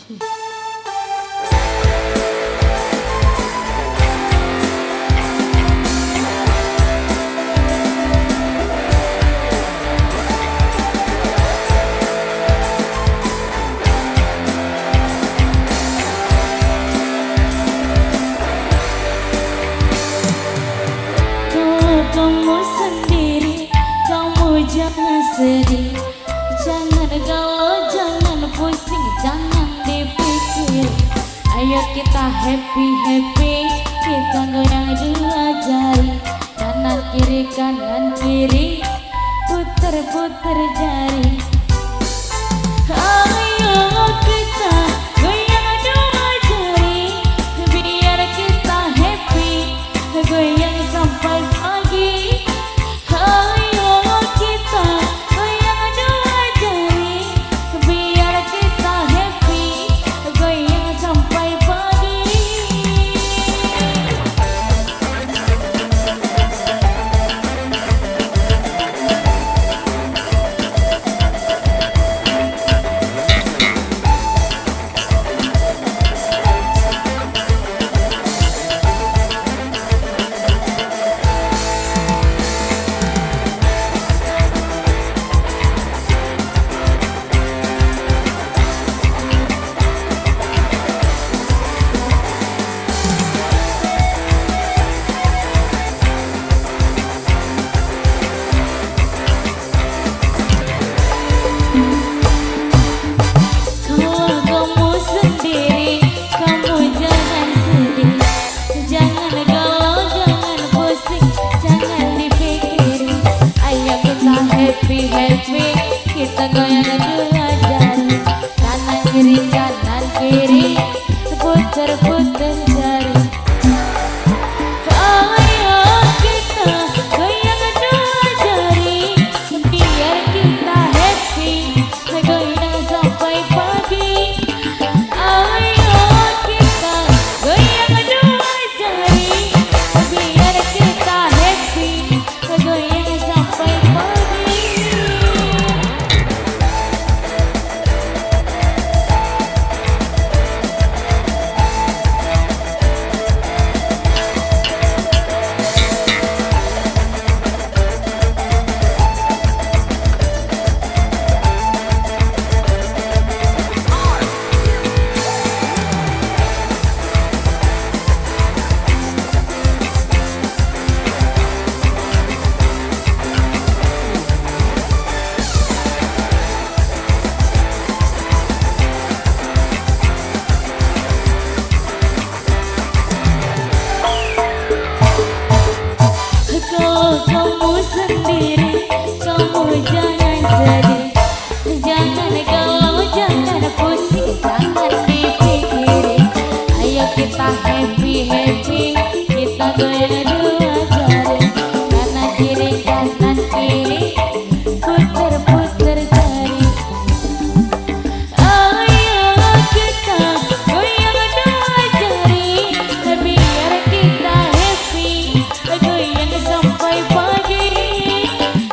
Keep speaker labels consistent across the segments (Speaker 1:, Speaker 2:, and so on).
Speaker 1: Kamu sendiri, kamu jangan sedih, jangan galau, jangan pusing, jangan dipikir. Ayo kita happy, kita goyang dua jari, kanan kiri, puter jari. Ayo kita goyang dua jari, biar kita happy, goyang sampai pagi. Ayo kita goyang dua jari, biar kita happy, goyang sampai pagi. Happy, kita goyang dua jari, kanan kiri, puter jari. Ayo kita goyang dua jari, biar kita happy, goyang sampai pagi. Ayo kita goyang dua jari, biar kita happy, goyang sampai pagi. Kamu sendiri, kamu jangan sedih, jangan galau, jangan pusing, jangan dipikirin. Ayo kita happy, kita goyang dua jari, kanan kiri, puter jari. Ayo kita goyang dua jari, biar kita happy, goyang sampai pagi.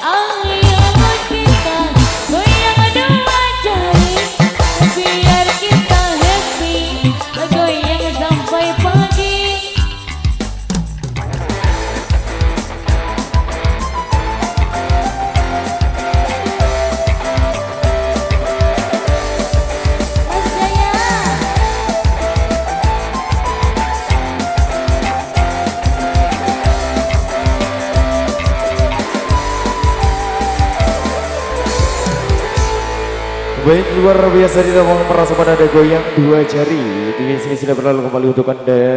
Speaker 1: Ayo kita goyang dua jari, biar kita happy, goyang sampai pagi. Mas Jaya.
Speaker 2: Baik, luar biasa, tidak mau merasa pada ada goyang dua jari. Di sini sudah berlalu kembali untuk Anda.